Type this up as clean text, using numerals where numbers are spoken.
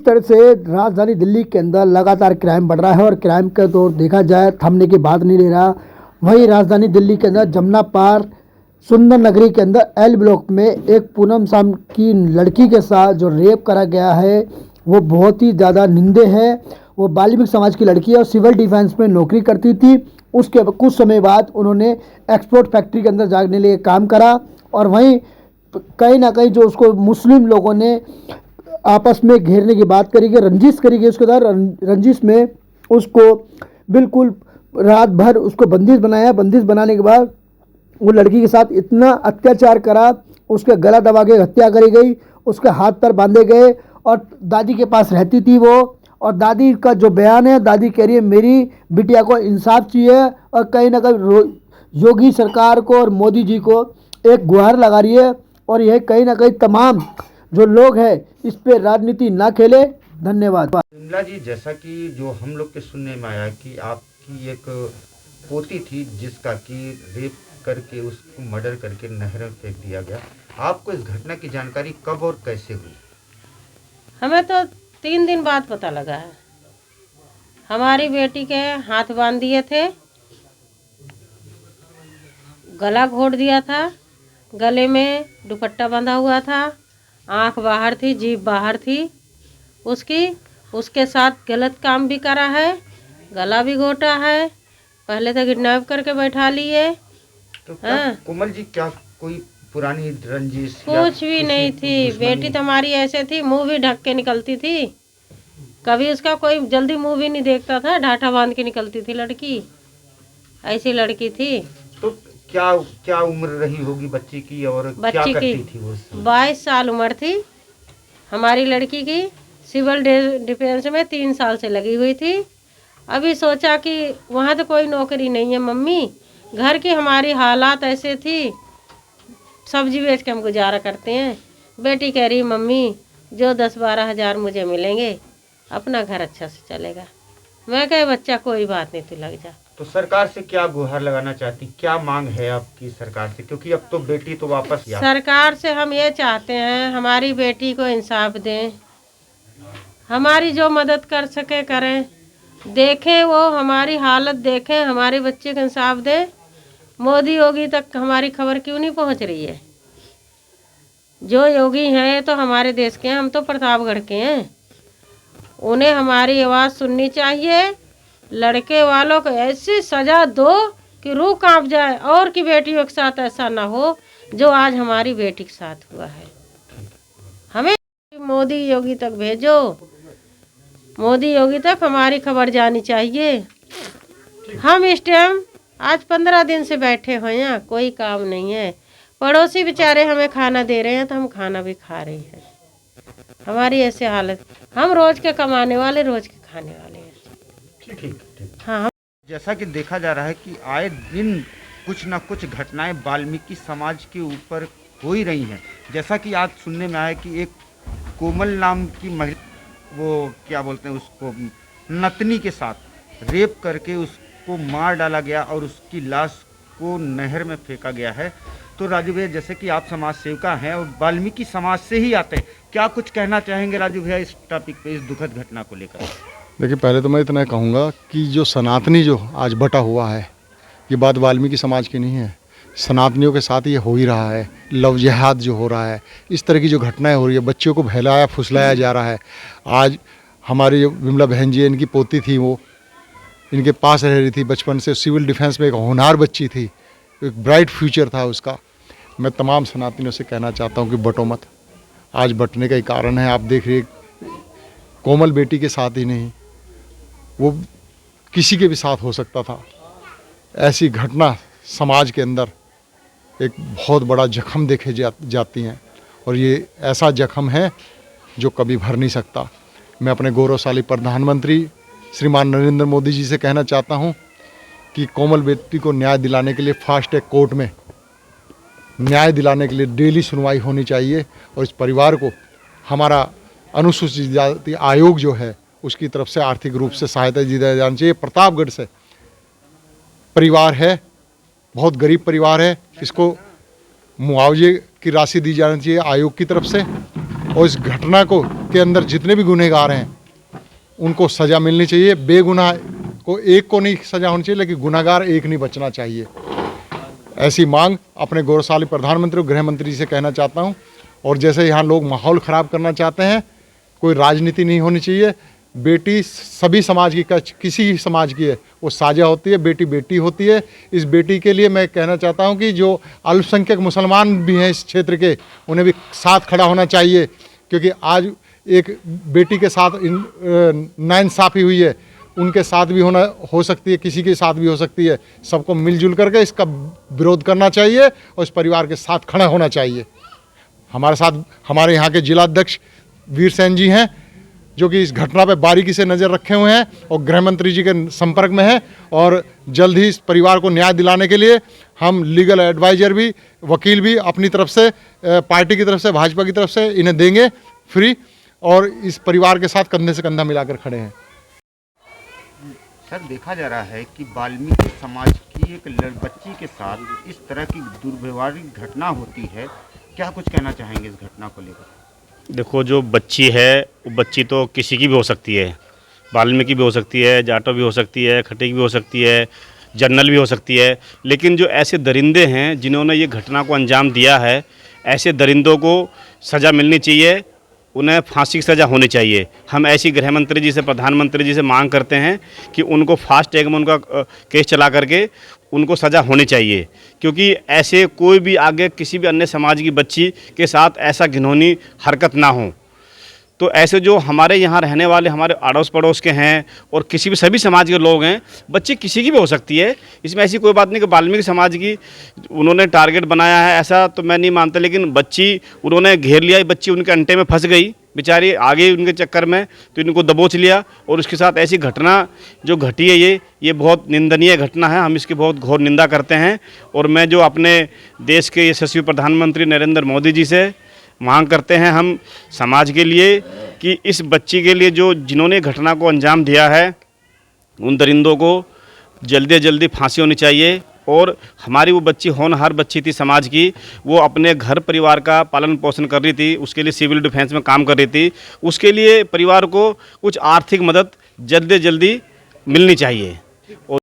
तरह से राजधानी दिल्ली के अंदर लगातार क्राइम बढ़ रहा है और क्राइम का तो देखा जाए थमने की बात नहीं ले रहा। वहीं राजधानी दिल्ली के अंदर जमुना पार सुंदर नगरी के अंदर एल ब्लॉक में एक पूनम शाम की लड़की के साथ जो रेप करा गया है वो बहुत ही ज़्यादा निंदे है। वो वाल्मीकि समाज की लड़की है और सिविल डिफेंस में नौकरी करती थी। उसके कुछ समय बाद उन्होंने एक्सपोर्ट फैक्ट्री के अंदर जाने के लिए काम करा और वहीं कहीं ना कहीं जो उसको मुस्लिम लोगों ने आपस में घेरने की बात करी गई, रंजिश करी गई। उसके बाद रंजिश में उसको बिल्कुल रात भर उसको बंदिश बनाया। बंदिश बनाने के बाद वो लड़की के साथ इतना अत्याचार करा, उसके गला दबा के हत्या करी गई, उसके हाथ पैर बांधे गए और दादी के पास रहती थी वो। और दादी का जो बयान है, दादी कह रही है मेरी बिटिया को इंसाफ चाहिए और कहीं ना कहीं योगी सरकार को और मोदी जी को एक गुहार लगा रही है और यह कहीं ना कहीं तमाम जो लोग हैं इस पे राजनीति ना खेले। धन्यवाद। विमला जी, जैसा कि जो हम लोग के सुनने में आया कि आपकी एक पोती थी जिसका कि रेप करके उसको मर्डर करके नहर में फेंक दिया गया, आपको इस घटना की जानकारी कब और कैसे हुई? हमें तो 3 दिन बाद पता लगा है। हमारी बेटी के हाथ बांध दिए थे, गला घोट दिया था, गले में दुपट्टा बंधा हुआ था, आँख बाहर थी, जीभ बाहर थी उसके साथ गलत काम भी करा है, गला भी घोटा है, पहले तो किडनैप करके बैठा लिए। तो कोमल जी, क्या कोई पुरानी रंजिश कुछ भी नहीं थी। बेटी तो हमारी ऐसे थी, मुंह भी ढक के निकलती थी, कभी उसका कोई जल्दी मुंह भी नहीं देखता था, ढाठा बांध के निकलती थी लड़की, ऐसी लड़की थी। तो क्या क्या उम्र रही होगी बच्ची की और क्या करती थी वो? 22 साल उम्र थी हमारी लड़की की। सिविल डिफेंस में 3 साल से लगी हुई थी। अभी सोचा कि वहाँ तो कोई नौकरी नहीं है मम्मी, घर की हमारी हालात ऐसे थी, सब्जी बेच के हम गुजारा करते हैं। बेटी कह रही मम्मी जो 10-12 हज़ार मुझे मिलेंगे अपना घर अच्छा से चलेगा। मैं कहे बच्चा कोई बात नहीं, तू लग जा। तो सरकार से क्या गुहार लगाना चाहती, क्या मांग है आपकी सरकार से? क्योंकि अब तो बेटी तो वापस सरकार से हम ये चाहते हैं हमारी बेटी को इंसाफ दें, हमारी जो मदद कर सके करें, देखें वो हमारी हालत देखें, हमारे बच्चे को इंसाफ दें। मोदी योगी तक हमारी खबर क्यों नहीं पहुंच रही है? जो योगी हैं तो हमारे देश के हैं, हम तो प्रतापगढ़ के हैं, उन्हें हमारी आवाज़ सुननी चाहिए। लड़के वालों को ऐसी सज़ा दो कि रूह कांप जाए और कि बेटियों के साथ ऐसा ना हो जो आज हमारी बेटी के साथ हुआ है। हमें मोदी योगी तक भेजो, मोदी योगी तक हमारी खबर जानी चाहिए। हम इस टाइम आज 15 दिन से बैठे हुए हैं, कोई काम नहीं है। पड़ोसी बेचारे हमें खाना दे रहे हैं तो हम खाना भी खा रहे हैं। हमारी ऐसी हालत, हम रोज के कमाने वाले, रोज के खाने वाले हैं। ठीक। हाँ, जैसा कि देखा जा रहा है कि आए दिन कुछ ना कुछ घटनाएं वाल्मीकि समाज के ऊपर हो ही रही हैं। जैसा कि आज सुनने में आया कि एक कोमल नाम की महिला, वो क्या बोलते हैं उसको, नतनी के साथ रेप करके उसको मार डाला गया और उसकी लाश को नहर में फेंका गया है। तो राजू भैया, जैसे कि आप समाज सेविका हैं और वाल्मीकि समाज से ही आते हैं, क्या कुछ कहना चाहेंगे राजू भैया इस टॉपिक पे, इस दुखद घटना को लेकर? देखिए, पहले तो मैं इतना कहूँगा कि जो सनातनी जो आज बटा हुआ है, ये बात वाल्मीकि समाज की नहीं है, सनातनियों के साथ ये हो ही रहा है। लव जिहाद जो हो रहा है, इस तरह की जो घटनाएं हो रही है, बच्चों को बहलाया फुसलाया जा रहा है। आज हमारी विमला बहन जी, इनकी पोती थी, वो इनके पास रह रही थी बचपन से, सिविल डिफेंस में एक होनहार बच्ची थी, एक ब्राइट फ्यूचर था उसका। मैं तमाम सनातनियों से कहना चाहता हूँ कि बटो मत। आज बटने का ही कारण है, आप देख रहे कोमल बेटी के साथ ही नहीं, वो किसी के भी साथ हो सकता था। ऐसी घटना समाज के अंदर एक बहुत बड़ा जख्म देखे जाती हैं और ये ऐसा जख्म है जो कभी भर नहीं सकता। मैं अपने गौरवशाली प्रधानमंत्री श्रीमान नरेंद्र मोदी जी से कहना चाहता हूं कि कोमल बेटी को न्याय दिलाने के लिए फास्ट ट्रैक कोर्ट में न्याय दिलाने के लिए डेली सुनवाई होनी चाहिए और इस परिवार को हमारा अनुसूचित जाति आयोग जो है उसकी तरफ से आर्थिक रूप से सहायता दी जानी चाहिए। प्रतापगढ़ से परिवार है, बहुत गरीब परिवार है, इसको मुआवजे की राशि दी जानी चाहिए आयोग की तरफ से और इस घटना को के अंदर जितने भी गुनहगार हैं उनको सज़ा मिलनी चाहिए। बेगुनाह को एक को नहीं सज़ा होनी चाहिए, लेकिन गुनहगार एक नहीं बचना चाहिए। ऐसी मांग अपने गौरवशाली प्रधानमंत्री और गृह मंत्री जी से कहना चाहता हूं। और जैसे यहाँ लोग माहौल ख़राब करना चाहते हैं, कोई राजनीति नहीं होनी चाहिए। बेटी सभी समाज की, किसी भी समाज की है, वो साझा होती है। बेटी बेटी होती है। इस बेटी के लिए मैं कहना चाहता हूं कि जो अल्पसंख्यक मुसलमान भी हैं इस क्षेत्र के, उन्हें भी साथ खड़ा होना चाहिए, क्योंकि आज एक बेटी के साथ नाइंसाफ़ी हुई है, उनके साथ भी हो सकती है, किसी के साथ भी हो सकती है। सबको मिलजुल करके इसका विरोध करना चाहिए और इस परिवार के साथ खड़ा होना चाहिए। हमारे साथ हमारे यहाँ के जिलाध्यक्ष वीर सेन जी हैं, जो कि इस घटना पर बारीकी से नज़र रखे हुए हैं और गृह मंत्री जी के संपर्क में हैं। और जल्द ही इस परिवार को न्याय दिलाने के लिए हम लीगल एडवाइज़र भी, वकील भी अपनी तरफ से, पार्टी की तरफ से, भाजपा की तरफ से इन्हें देंगे फ्री, और इस परिवार के साथ कंधे से कंधा मिलाकर खड़े हैं। सर, देखा जा रहा है कि वाल्मीकि समाज की एक बच्ची के साथ इस तरह की दुर्व्यवहारिक घटना होती है। क्या कुछ कहना चाहेंगे इस घटना को लेकर? देखो, जो बच्ची है वो बच्ची तो किसी की भी हो सकती है, वाल्मीकि भी हो सकती है, जाटो भी हो सकती है, खटीक भी हो सकती है, जनरल भी हो सकती है। लेकिन जो ऐसे दरिंदे हैं जिन्होंने ये घटना को अंजाम दिया है, ऐसे दरिंदों को सज़ा मिलनी चाहिए, उन्हें फांसी की सज़ा होनी चाहिए। हम ऐसी गृह मंत्री जी से, प्रधानमंत्री जी से मांग करते हैं कि उनको फास्ट ट्रैक में उनका केस चला करके उनको सज़ा होनी चाहिए, क्योंकि ऐसे कोई भी आगे किसी भी अन्य समाज की बच्ची के साथ ऐसा घिनौनी हरकत ना हो। तो ऐसे जो हमारे यहाँ रहने वाले हमारे अड़ोस पड़ोस के हैं और किसी भी सभी समाज के लोग हैं, बच्ची किसी की भी हो सकती है, इसमें ऐसी कोई बात नहीं कि वाल्मीकि समाज की उन्होंने टारगेट बनाया है, ऐसा तो मैं नहीं मानता। लेकिन बच्ची उन्होंने घेर लिया, बच्ची उनके अंटे में फंस गई बेचारी, आगे उनके चक्कर में तो इनको दबोच लिया। और उसके साथ ऐसी घटना जो घटी है, ये बहुत निंदनीय घटना है। हम इसकी बहुत घोर निंदा करते हैं। और मैं जो अपने देश के यशस्वी प्रधानमंत्री नरेंद्र मोदी जी से मांग करते हैं हम समाज के लिए कि इस बच्ची के लिए जो जिन्होंने घटना को अंजाम दिया है, उन दरिंदों को जल्दी से जल्दी फांसी होनी चाहिए। और हमारी वो बच्ची होनहार बच्ची थी समाज की, वो अपने घर परिवार का पालन पोषण कर रही थी, उसके लिए सिविल डिफेंस में काम कर रही थी। उसके लिए परिवार को कुछ आर्थिक मदद जल्दी से जल्दी मिलनी चाहिए। और